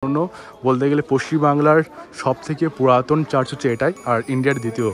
জন্য বলতে গেলে পশ্চিমবাংলার সবথেকে পুরাতন চার্চ হচ্ছে এটাই, আর ইন্ডিয়ার দ্বিতীয়।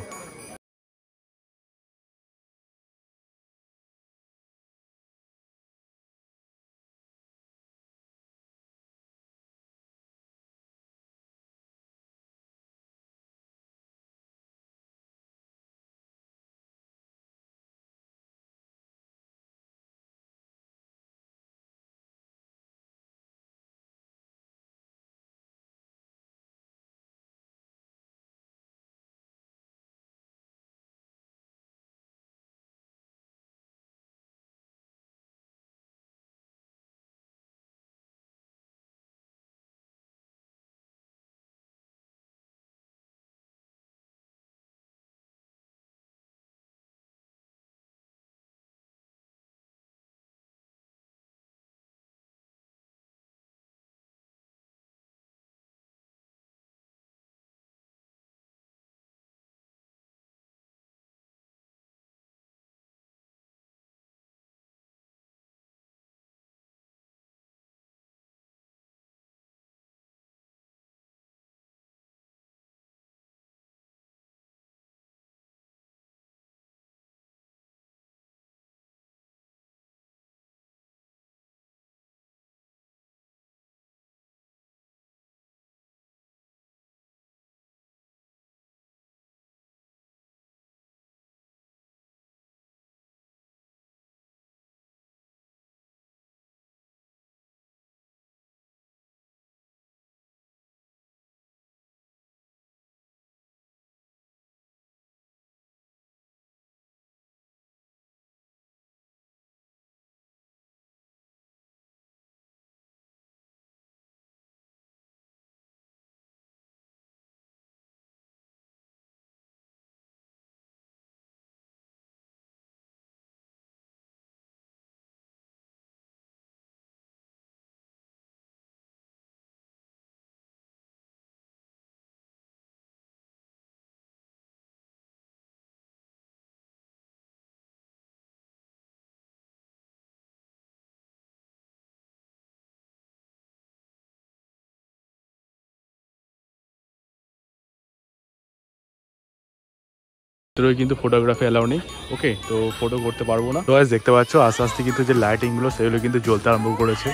কিন্তু ফটোগ্রাফি অ্যালাউ নেই, ওকে, তো ফটো করতে পারবো না। তো দেখতে পাচ্ছ আস্তে আস্তে কিন্তু যে লাইটিংগুলো সেগুলো কিন্তু জ্বলতে আরম্ভ করেছে,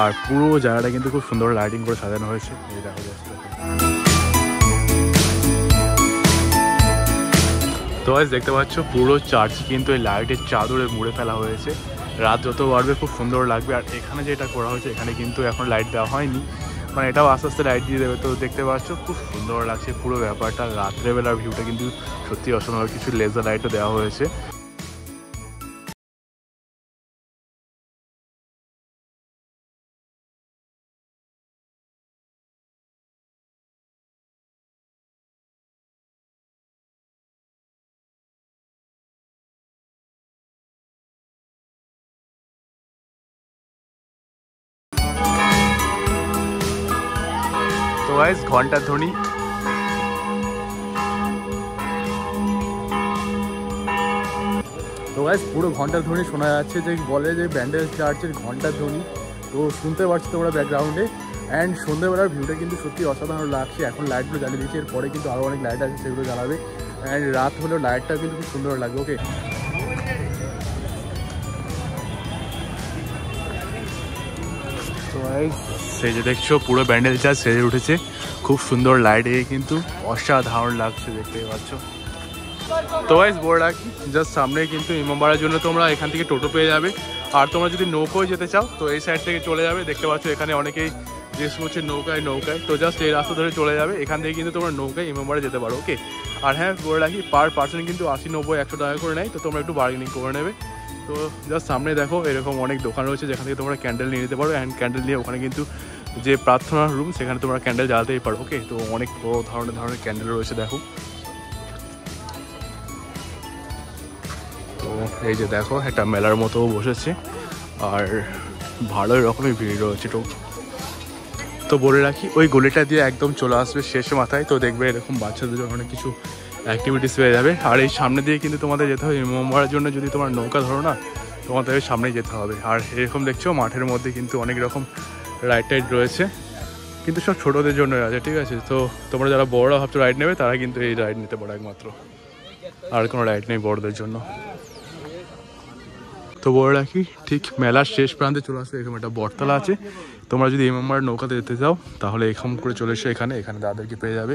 আর পুরো জায়গাটা কিন্তু খুব সুন্দর লাইটিং করে সাজানো হয়েছে। এই দেখো তো দেখতে পাচ্ছ পুরো চার্চ কিন্তু এই লাইটের চাদরে মুড়ে ফেলা হয়েছে। রাত যত বাড়বে খুব সুন্দর লাগবে। আর এখানে যেটা করা হয়েছে এখানে কিন্তু এখন লাইট দেওয়া হয়নি, মানে এটাও আস্তে আস্তে লাইট দিয়ে দেবে। তো দেখতে পাচ্ছ খুব সুন্দর লাগছে পুরো ব্যাপারটা। রাত্রেবেলার ভিউটা কিন্তু সত্যি অসাধারণ, কিছু লেজার লাইটও দেওয়া হয়েছে। তো গাইস ঘন্টার ধ্বনি, তো গাইস পুরো ঘন্টার ধ্বনি শোনা যাচ্ছে, যে বলে যে ব্যান্ডেল চার্চের ঘন্টার ধ্বনি। তো শুনতে পাচ্ছ তোমরা ব্যাকগ্রাউন্ডে। অ্যান্ড সন্ধ্যেবেলার ভিউটা কিন্তু সত্যি অসাধারণ লাগছে। এখন লাইটগুলো জ্বালিয়ে দিচ্ছে, এরপরে কিন্তু আরও অনেক লাইট আছে সেগুলো জ্বালাবে। অ্যান্ড রাত হলেও লাইটটা কিন্তু খুব সুন্দর লাগবে। ওকে, তো গাইস সেই যে দেখছো পুরো ব্যান্ডেল চার্চ সেজে উঠেছে, খুব সুন্দর লাইট দিয়ে কিন্তু অসাধারণ লাগছে, দেখতে পাচ্ছ। তো গাইস বলে রাখি, জাস্ট সামনে কিন্তু ইমামবাড়ার জন্য তোমরা এখান থেকে টোটো পেয়ে যাবে। আর তোমরা যদি নৌকোয় যেতে চাও তো এই সাইড থেকে চলে যাবে। দেখতে পাচ্ছ এখানে অনেকেই জিজ্ঞেস করছে নৌকায়, তো জাস্ট এই রাস্তা ধরে চলে যাবে। এখান থেকে কিন্তু তোমরা নৌকায় ইমামবাড়া যেতে পারো। ওকে, আর হ্যাঁ বলে রাখি পার পার্সন কিন্তু 80, 90, 100 টাকা করে নেয়। তো তোমরা একটু বার্গেনিং করে নেবে। তো জাস্ট সামনে দেখো এরকম অনেক দোকান রয়েছে যেখান থেকে তোমরা ক্যান্ডেল নিয়ে নিতে পারো। অ্যান্ড ক্যান্ডেল নিয়ে ওখানে কিন্তু যে প্রার্থনা রুম সেখানে তোমরা ক্যান্ডেল জ্বালাতেই পারো। ওকে, তো অনেক বড় ধরনের ক্যান্ডেল রয়েছে দেখো। তো এই যে দেখো একটা মেলার মতো বসেছে, আর ভালোই রকমের ভিড় রয়েছে। তো বলে রাখি ওই গলিটা দিয়ে একদম চলে আসবে শেষ মাথায়। তো দেখবে এরকম বাচ্চাদের জন্য অনেক কিছু অ্যাক্টিভিটিস পেয়ে যাবে। আর এই সামনে দিয়ে কিন্তু তোমাদের যেতে হবে ইমামবাড়ার জন্য। যদি তোমার নৌকা ধরো না, তোমাদের সামনেই যেতে হবে। আর এরকম দেখছো মাঠের মধ্যে কিন্তু অনেক রকম লাইট টাইট রয়েছে, কিন্তু সব ছোটোদের জন্য আছে, ঠিক আছে? তো তোমরা যারা বড়রা ভাবছো রাইড নেবে তারা কিন্তু এই রাইড নিতে পারো একমাত্র, আর কোনো রাইড নেই বড়দের জন্য। তো বলে রাখি, ঠিক মেলার শেষ প্রান্তে চলে আসবে, এখানে একটা বটতলা আছে। তোমরা যদি এমএমআর নৌকাতে যেতে চাও তাহলে এখান করে চলে এসো, এখানে দাদাদেরকে পেয়ে যাবে।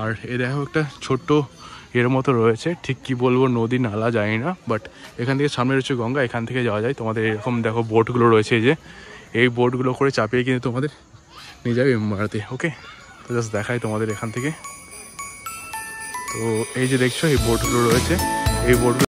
আর এ দেখো একটা ছোট্ট এর মতো রয়েছে, ঠিক কি বলবো, নদী নালা জানি না, বাট এখান থেকে সামনে রয়েছে গঙ্গা, এখান থেকে যাওয়া যায়। তোমাদের এরকম দেখো বোটগুলো রয়েছে, এই যে এই বোটগুলো করে চাপিয়ে কিন্তু তোমাদের নিয়ে যাবে এমএমআরতে। ওকে, তো জাস্ট দেখাই তোমাদের এখান থেকে। তো এই যে দেখছো এই বোটগুলো রয়েছে, এই বোটগুলো